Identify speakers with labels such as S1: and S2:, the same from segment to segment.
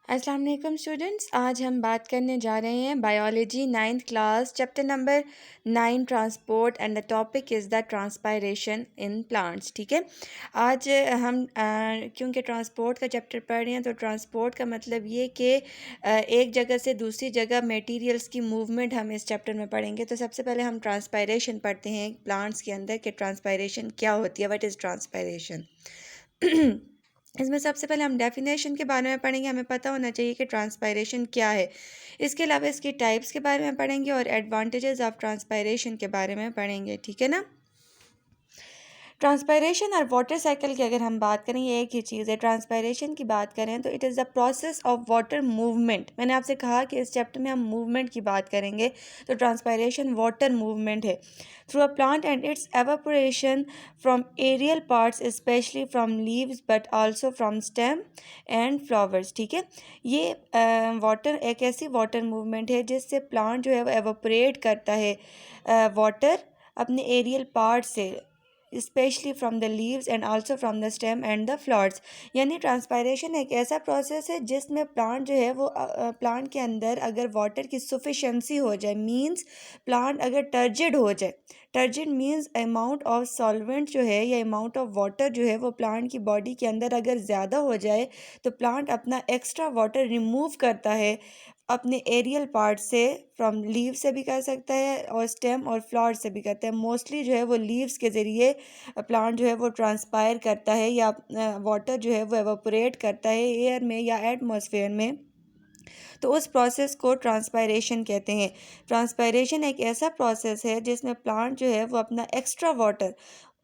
S1: अस्सलाम वालेकुम स्टूडेंट्स। आज हम बात करने जा रहे हैं biology 9th class chapter number 9 transport and the topic is the transpiration in plants. ठीक है, आज हम क्योंकि ट्रांसपोर्ट का चैप्टर पढ़ रहे हैं तो ट्रांसपोर्ट का मतलब ये कि एक जगह से दूसरी जगह मटेरियल्स की मूवमेंट हम इस चैप्टर में पढ़ेंगे। तो सबसे पहले हम ट्रांसपायरेशन पढ़ते हैं प्लांट्स के अंदर कि ट्रांसपायरेशन क्या होती है, व्हाट इज़ ट्रांसपायरेशन। इसमें सबसे पहले हम डेफिनेशन के बारे में पढ़ेंगे। हमें पता होना चाहिए कि ट्रांसपायरेशन क्या है। इसके अलावा इसकी टाइप्स के बारे में पढ़ेंगे और एडवांटेजेस ऑफ ट्रांसपायरेशन के बारे में पढ़ेंगे। ठीक है ना। ट्रांसपायरेशन और वाटर साइकिल की अगर हम बात करें, ये एक ही चीज़ है। ट्रांसपायरेशन की बात करें तो it is the process of water movement. मैंने आपसे कहा कि इस चैप्टर में हम मूवमेंट की बात करेंगे, तो ट्रांसपायरेशन वाटर मूवमेंट है through a plant and its evaporation from aerial parts specially from leaves but also from stem and flowers. ठीक है, ये वाटर एक ऐसी वाटर मूवमेंट है जिससे प्लांट जो है वो एवापोरेट करता है वाटर अपने एरियल पार्ट से, specially from the leaves and also from the stem and the flowers. यानी ट्रांसपायरेशन एक ऐसा प्रोसेस है जिसमें प्लांट जो है वो प्लांट के अंदर अगर वाटर की सफिशेंसी हो जाए, मींस प्लांट अगर टर्जिड हो जाए, turgid means amount of solvent जो है या अमाउंट ऑफ वाटर जो है वो प्लांट की बॉडी के अंदर अगर ज़्यादा हो जाए तो प्लांट अपना एक्स्ट्रा वाटर रिमूव करता है अपने एरियल पार्ट से, फ्रॉम लीव से भी कर सकता है और स्टेम और फ्लावर से भी करता है। मोस्टली जो है वो लीव्स के ज़रिए प्लांट जो है वो ट्रांसपायर करता है या वाटर जो है वो एवापोरेट करता है एयर में या एटमॉस्फेयर में, तो उस प्रोसेस को ट्रांसपायरेशन कहते हैं। ट्रांसपायरेशन एक ऐसा प्रोसेस है जिसमें प्लांट जो है वो अपना एक्स्ट्रा वाटर,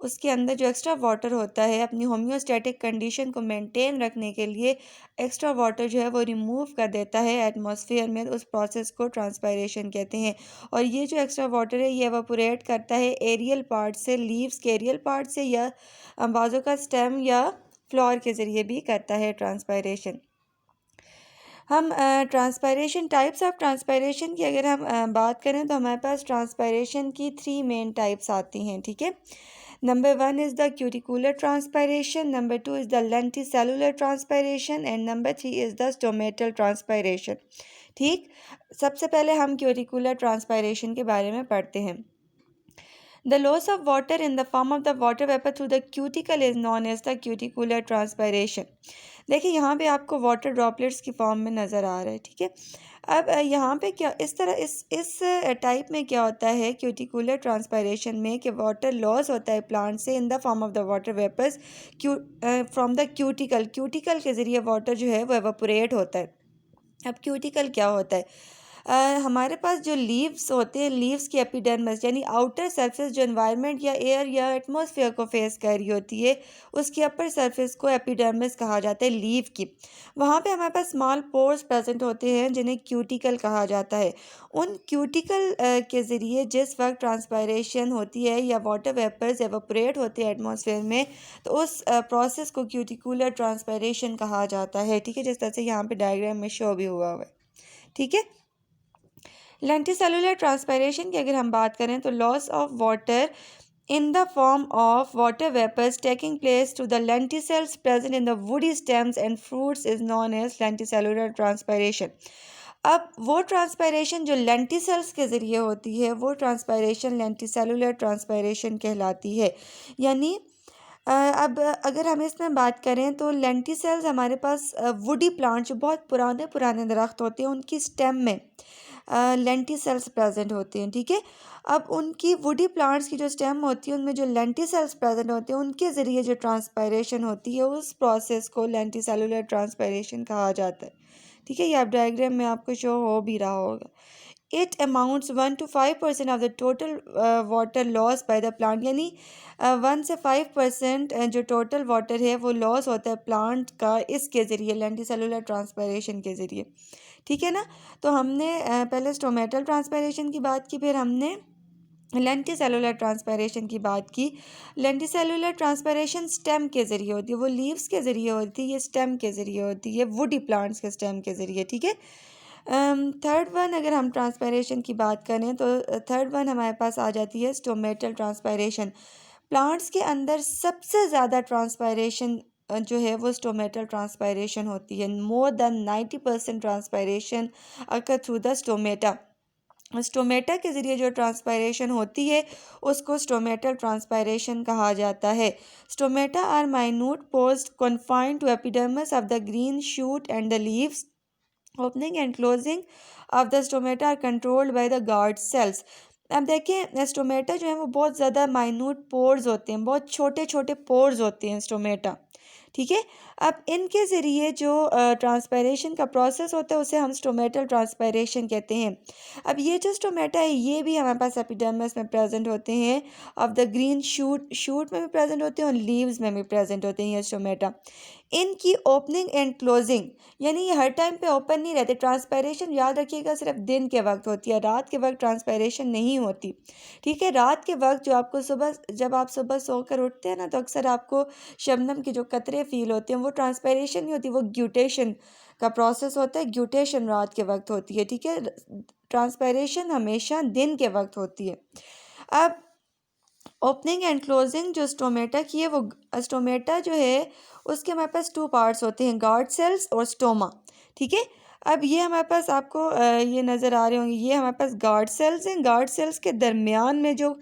S1: उसके अंदर जो एक्स्ट्रा वाटर होता है अपनी होम्योस्टैटिक कंडीशन को मेंटेन रखने के लिए एक्स्ट्रा वाटर जो है वो रिमूव कर देता है एटमॉस्फेयर में। उस प्रोसेस को ट्रांसपायरेशन कहते हैं। और ये जो एक्स्ट्रा वाटर है ये एवापोरेट करता है एरियल पार्ट से, लीव्स के एरियल पार्ट से, या बाजू का स्टेम या फ्लावर के ज़रिए भी करता है ट्रांसपायरेशन। हम ट्रांसपायरेशन, टाइप्स ऑफ ट्रांसपायरेशन की अगर हम बात करें तो हमारे पास ट्रांसपायरेशन की 3 मेन टाइप्स आती हैं। ठीक है, number 1 is the cuticular transpiration, number 2 is the lenticular transpiration and number 3 is the stomatal transpiration. ठीक, सबसे पहले हम क्यूटिकुलर ट्रांसपायरेशन के बारे में पढ़ते हैं। The loss of water in the form of the water vapor through the cuticle is known as the cuticular transpiration। देखिए यहाँ पे आपको वाटर ड्रॉपलेट्स की फॉर्म में नज़र आ रहा है। ठीक है, अब यहाँ पे क्या इस तरह इस टाइप में क्या होता है क्यूटिकुलर ट्रांसपायरेशन में कि वाटर लॉस होता है प्लांट से in the form of the water vapours from the cuticle. Cuticle के ज़रिए वाटर जो है वो एवापोरेट होता है। अब क्यूटिकल क्या होता है? हमारे पास जो लीव्स होते हैं, लीव्स की एपिडर्मिस यानी आउटर सरफेस जो एनवायरनमेंट या एयर या एटमॉस्फेयर को फेस कर रही होती है, उसकी अपर सरफेस को एपिडर्मिस कहा जाता है लीव की। वहाँ पे हमारे पास स्मॉल पोर्स प्रेजेंट होते हैं जिन्हें क्यूटिकल कहा जाता है। उन क्यूटिकल के ज़रिए जिस वक्त ट्रांसपायरेशन होती है या वाटर वेपर्स एवोपरेट होते हैं एटमॉस्फेयर में, तो उस प्रोसेस को क्यूटिकुलर ट्रांसपायरेशन कहा जाता है। ठीक है, जिस तरह से यहाँ पे डायग्राम में शो भी हुआ है। ठीक है, लेंटिसेलुलर ट्रांसपायरेशन की अगर हम बात करें तो loss of water in the form of water vapors taking place to the lenticels present in the woody stems and fruits is known as lenticellular transpiration। अब वो ट्रांसपायरेशन जो लेंटिसेल्स के ज़रिए होती है वो ट्रांसपायरेशन लेंटिसेलुलर ट्रांसपायरेशन कहलाती है। यानी अब अगर हम इसमें बात करें तो लेंटिसेल्स हमारे पास वुडी प्लांट जो बहुत पुराने पुराने दरख्त होते हैं उनकी स्टेम में लेंटिसेल्स प्रेजेंट होते हैं। ठीक है, अब उनकी वुडी प्लांट्स की जो स्टेम होती है उनमें जो लेंटिसेल्स प्रेजेंट होते हैं उनके ज़रिए जो ट्रांसपायरेशन होती है उस प्रोसेस को लेंटिसेलुलर ट्रांसपायरेशन कहा जाता है। ठीक है, ये आप डायग्राम में आपको शो हो भी रहा होगा। It amounts 1 to 5% of the total water loss by the plant. यानी 1 से 5% जो टोटल वाटर है वो लॉस होता है प्लांट का इसके ज़रिए, लेंटिसेलुलर ट्रांसपायरेशन के ज़रिए। ठीक है ना, तो हमने पहले स्टोमेटल ट्रांसपायरेशन की बात की, फिर हमने लेंटिसेलुलर ट्रांसपायरेशन की बात की। लेंटिसेलुलर ट्रांसपायरेशन स्टेम के ज़रिए होती है, वो लीव्स के ज़रिए होती है, ये स्टेम के ज़रिए होती है, वुडी प्लांट्स के स्टेम के ज़रिए। ठीक है, थर्ड वन अगर हम ट्रांसपायरेशन की बात करें तो थर्ड वन हमारे पास आ जाती है स्टोमेटल ट्रांसपायरेशन। प्लांट्स के अंदर सबसे ज़्यादा ट्रांसपायरेशन जो है वो स्टोमेटल ट्रांसपायरेशन होती है। More than 90% transpiration occur through the stomata. Stomata के ज़रिए जो ट्रांसपायरेशन होती है उसको स्टोमेटल ट्रांसपायरेशन कहा जाता है। Stomata are minute pores confined to epidermis of the green shoot and the leaves. Opening and closing of the stomata are controlled by the guard cells. अब देखें स्टोमेटा जो है वो बहुत ज़्यादा माइन्यूट पोर्स होते हैं, बहुत छोटे छोटे पोर्स होते हैं स्टोमेटा, ठीक है। अब इनके ज़रिए जो ट्रांसपायरेशन का प्रोसेस होता है उसे हम स्टोमेटल ट्रांसपायरेशन कहते हैं। अब ये जो स्टोमेटा है ये भी हमारे पास एपिडर्मिस में प्रेजेंट होते हैं, ऑफ द ग्रीन शूट में भी प्रेजेंट होते हैं और लीव्स में भी प्रेजेंट होते हैं ये स्टोमेटा। इनकी ओपनिंग एंड क्लोजिंग यानी ये हर टाइम पे ओपन नहीं रहते। ट्रांसपायरेशन याद रखिएगा सिर्फ दिन के वक्त होती है, रात के वक्त ट्रांसपायरेशन नहीं होती, ठीक है। रात के वक्त जो आपको सुबह, जब आप सुबह सोकर उठते हैं ना तो अक्सर आपको शबनम के जो कतरे फील होते हैं वो ट्रांसपायरेशन नहीं होती, वो ग्यूटेशन का प्रोसेस होता है। ग्यूटेशन रात के वक्त होती है, ठीक है। ट्रांसपायरेशन हमेशा दिन के वक्त होती है। अब ओपनिंग एंड क्लोजिंग जो स्टोमेटा की है वो स्टोमेटा जो है उसके हमारे पास 2 पार्ट्स होते हैं, गार्ड सेल्स और स्टोमा, ठीक है। अब ये हमारे पास आपको ये नज़र आ रहे होंगे, ये हमारे पास गार्ड सेल्स हैं। गार्ड सेल्स के दरमियान में जो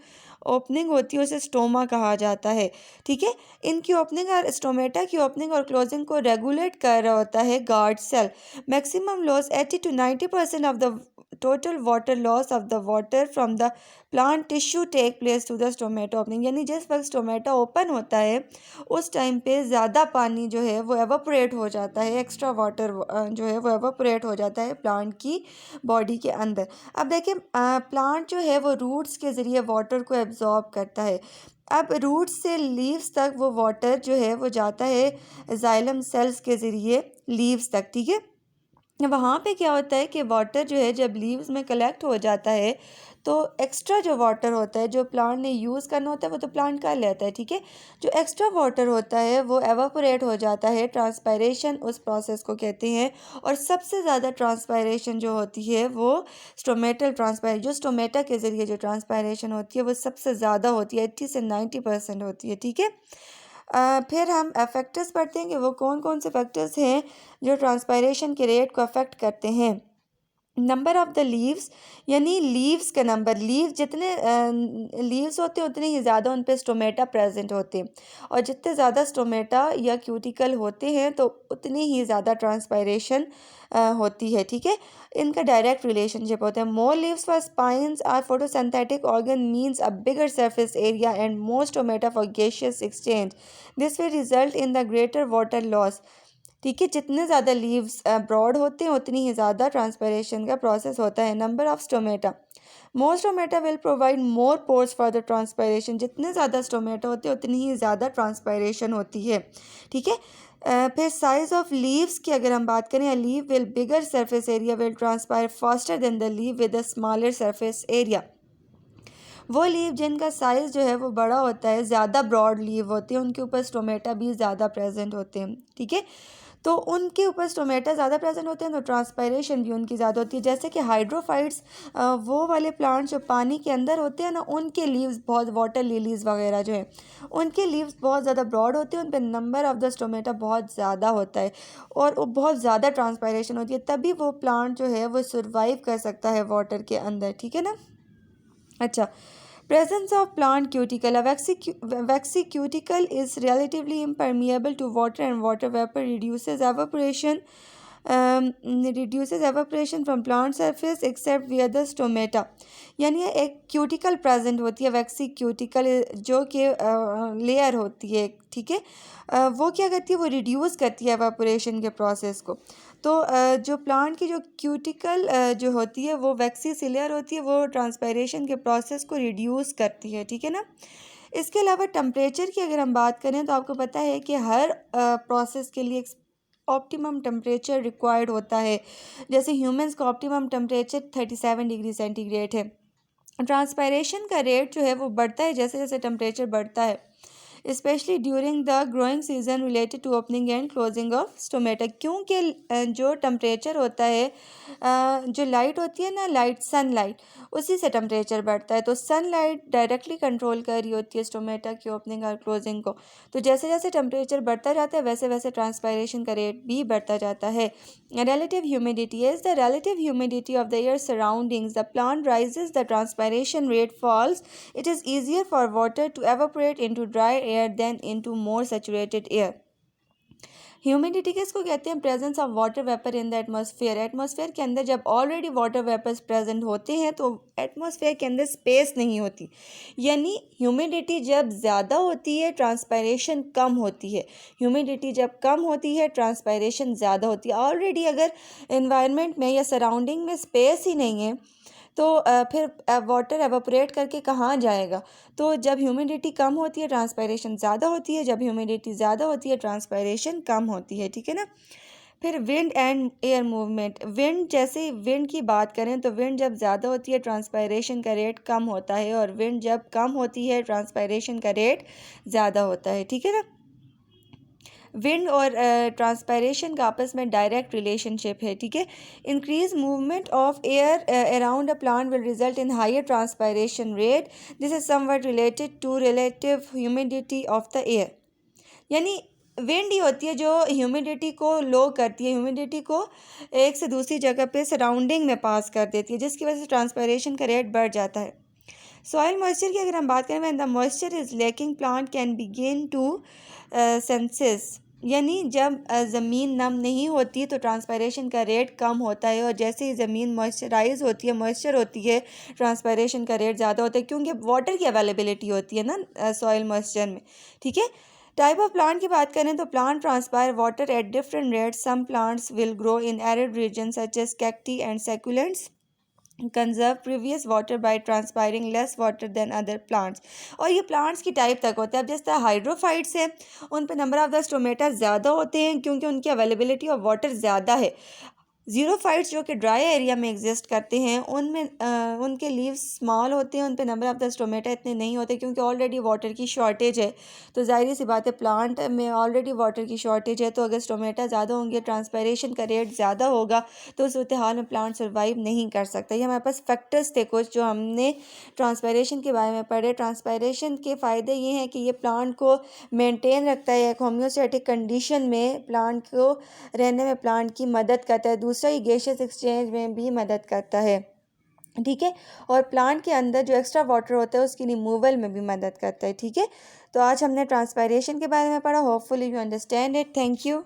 S1: ओपनिंग होती है उसे स्टोमा कहा जाता है, ठीक है। इनकी ओपनिंग और स्टोमेटा की ओपनिंग और क्लोजिंग को रेगुलेट कर रहा होता है guard cell. Maximum loss 80 to 90% of the total water loss of the water from the plant tissue take place to the stomata opening. यानी जिस वक्त स्टोमेटा ओपन होता है उस टाइम पे ज़्यादा पानी जो है वो एवापोरेट हो जाता है, एक्स्ट्रा वाटर जो है वो एवापोरेट हो जाता है प्लांट की बॉडी के अंदर। अब देखिए प्लांट जो है वो रूट्स के ज़रिए वाटर को एब्जॉर्ब करता है। अब रूट्स से लीव्स तक वो वाटर जो है वो जाता है जाइलम सेल्स के ज़रिए लीव्स तक, ठीक है। वहाँ पे क्या होता है कि वाटर जो है जब लीव्स में कलेक्ट हो जाता है तो एक्स्ट्रा जो वाटर होता है जो प्लांट ने यूज़ करना होता है वो तो प्लांट कर लेता है, ठीक है। जो एक्स्ट्रा वाटर होता है वो एवापोरेट हो जाता है, ट्रांसपायरेशन उस प्रोसेस को कहते हैं। और सबसे ज़्यादा ट्रांसपायरेशन जो होती है वो स्टोमेटल ट्रांसपायरेशन, जो स्टोमेटा के ज़रिए जो ट्रांसपायरेशन होती है वो सबसे ज़्यादा होती है, 80 से 90% होती है, ठीक है। फिर हम फैक्टर्स पढ़ते हैं कि वो कौन कौन से फैक्टर्स हैं जो ट्रांसपायरेशन के रेट को अफेक्ट करते हैं। नंबर ऑफ़ द लीव्स यानी लीव्स का नंबर, लीव जितने लीव्स होते हैं उतने ही ज़्यादा उन पे स्टोमेटा प्रेजेंट होते हैं, और जितने ज़्यादा स्टोमेटा या क्यूटिकल होते हैं तो उतनी ही ज़्यादा ट्रांसपायरेशन होती है, ठीक है। इनका डायरेक्ट रिलेशनशिप होता है। More leaves for spines are photosynthetic organ means a bigger surface area and more stomata for gaseous exchange, this will result in the greater water loss, ठीक है। जितने ज़्यादा लीव्स ब्रॉड होते हैं उतनी ही ज़्यादा ट्रांसपायरेशन का प्रोसेस होता है। Number of stomata, more stomata will provide more pores for the transpiration, जितने ज़्यादा स्टोमेटा होते हैं उतनी ही ज़्यादा ट्रांसपायरेशन होती है, ठीक है। फिर साइज ऑफ लीव्स की अगर हम बात करें, leave will bigger surface area will transpire faster than the leave with a smaller surface area. वो लीव जिनका साइज़ जो है वो बड़ा होता है, ज़्यादा ब्रॉड लीव होती है, उनके ऊपर स्टोमेटा भी ज़्यादा प्रेजेंट होते हैं, ठीक है। तो उनके ऊपर स्टोमेटा ज़्यादा प्रेजेंट होते हैं तो ट्रांसपायरेशन भी उनकी ज़्यादा होती है। जैसे कि हाइड्रोफाइट्स, वो वाले प्लांट्स जो पानी के अंदर होते हैं ना, उनके लीव्स बहुत, वाटर लिलीज़ वगैरह जो है उनके लीव्स बहुत ज़्यादा ब्रॉड होते हैं, उन पर नंबर ऑफ़ द स्टोमेटा बहुत ज़्यादा होता है और वो बहुत ज़्यादा ट्रांसपायरेशन होती है, तभी वो प्लांट जो है वो सर्वाइव कर सकता है वाटर के अंदर, ठीक है ना। अच्छा, presence of plant cuticle. A waxy cuticle is relatively impermeable to water and water vapor reduces evaporation from plant surface except via the stomata। यानी एक क्यूटिकल प्रेजेंट होती है, वैक्सी क्यूटिकल जो कि लेयर होती है, ठीक है। वो क्या करती है, वो रिड्यूस करती है एवापोरेशन के प्रोसेस को। तो जो प्लांट की जो क्यूटिकल जो होती है वो वैक्सी सी लेयर होती है, वो ट्रांसपायरेशन के प्रोसेस को रिड्यूस करती है, ठीक है ना। इसके अलावा टेम्परेचर की अगर हम बात करें तो आपको पता है कि हर प्रोसेस के लिए एक ऑप्टिमम टेम्परेचर रिक्वायर्ड होता है। जैसे ह्यूमंस का ऑप्टिमम टेम्परेचर 37 डिग्री सेंटीग्रेड है। ट्रांसपायरेशन का रेट जो है वो बढ़ता है जैसे जैसे टेम्परेचर बढ़ता है। Specially during the growing season related to opening and closing of stomata, क्योंकि जो टेम्परेचर होता है, जो लाइट होती है ना, लाइट सनलाइट, उसी से टेम्परेचर बढ़ता है। तो सनलाइट डायरेक्टली कंट्रोल कर रही होती है स्टोमेटा की ओपनिंग और क्लोजिंग को। तो जैसे जैसे टेम्परेचर बढ़ता जाता है वैसे वैसे ट्रांसपायरेशन का रेट भी बढ़ता जाता है। relative humidity is the relative humidity of the air surroundings the plant rises, the transpiration rate falls. It is easier for water to evaporate into dry air than into more saturated air. Humidity किसको कहते हैं? Presence of water vapour in the atmosphere. Atmosphere के अंदर जब already water vapours present होते हैं तो atmosphere के अंदर स्पेस नहीं होती, यानी ह्यूमिडिटी जब ज़्यादा होती है ट्रांसपायरेशन कम होती है, ह्यूमिडिटी जब कम होती है ट्रांसपायरेशन ज़्यादा होती है। ऑलरेडी अगर एनवायरनमेंट में या सराउंडिंग में स्पेस ही नहीं है तो फिर वाटर एवापोरेट करके कहाँ जाएगा? तो जब ह्यूमिडिटी कम होती है ट्रांसपायरेशन ज़्यादा होती है, जब ह्यूमिडिटी ज़्यादा होती है ट्रांसपायरेशन कम होती है, ठीक है ना। फिर wind and air movement. Wind, जैसे विंड की बात करें तो विंड जब ज़्यादा होती है ट्रांसपायरेशन का रेट कम होता है, और विंड जब कम होती है ट्रांसपायरेशन का रेट ज़्यादा होता है, ठीक है ना। विंड और ट्रांसपायरेशन का आपस में डायरेक्ट रिलेशनशिप है, ठीक है। Increase movement of air around a plant will result in higher transpiration rate. This is somewhat related to relative humidity of the air. यानी विंड ही होती है जो ह्यूमिडिटी को लो करती है, ह्यूमिडिटी को एक से दूसरी जगह पे सराउंडिंग में पास कर देती है, जिसकी वजह से ट्रांसपायरेशन का रेट बढ़ जाता है। सॉइल मॉइस्चर की अगर हम बात करें, when the moisture is lacking plant can begin to senses, यानी जब ज़मीन नम नहीं होती तो ट्रांसपायरेशन का रेट कम होता है, और जैसे ही ज़मीन मॉइस्चराइज होती है, मॉइस्चर होती है, ट्रांसपायरेशन का रेट ज़्यादा होता है, क्योंकि वाटर की अवेलेबिलिटी होती है ना सॉइल मॉइस्चर में, ठीक है। टाइप ऑफ प्लांट की बात करें तो plant transpire water at different rates. Some plants will grow in arid region such as cacti and succulents conserve previous water by transpiring less water than other plants. और ये plants की type तक होता है। अब जिस तरह हाइड्रोफाइट्स हैं उन पे नंबर ऑफ द स्टोमेटा ज़्यादा होते हैं क्योंकि उनकी अवेलेबिलिटी ऑफ वाटर ज़्यादा है। ज़ीरोफाइट्स जो कि ड्राई एरिया में एग्जिस्ट करते हैं उनमें उनके लीव्स स्मॉल होते हैं, उन पे नंबर ऑफ द स्टोमेटा इतने नहीं होते क्योंकि ऑलरेडी वाटर की शॉर्टेज है। तो ज़ाहिर सी बात है प्लांट में ऑलरेडी वाटर की शॉर्टेज है, तो अगर स्टोमेटा ज़्यादा होंगे, ट्रांसपायरेशन का रेट ज़्यादा होगा, तो उस सूरत हाल में प्लांट सर्वाइव नहीं कर सकता। ये हमारे पास फैक्टर्स थे कुछ जो हमने ट्रांसपायरेशन के बारे में पढ़े। ट्रांसपायरेशन के फ़ायदे ये हैं कि ये प्लांट को मेनटेन रखता है, एक होम्योस्टैटिक कंडीशन में प्लांट को रहने में प्लांट की मदद करता है। दूसरा, ये गैसेस एक्सचेंज में भी मदद करता है, ठीक है। और प्लांट के अंदर जो एक्स्ट्रा वाटर होता है उसकी रिमूवल में भी मदद करता है, ठीक है। तो आज हमने ट्रांसपायरेशन के बारे में पढ़ा। Hopefully you understand it. Thank you.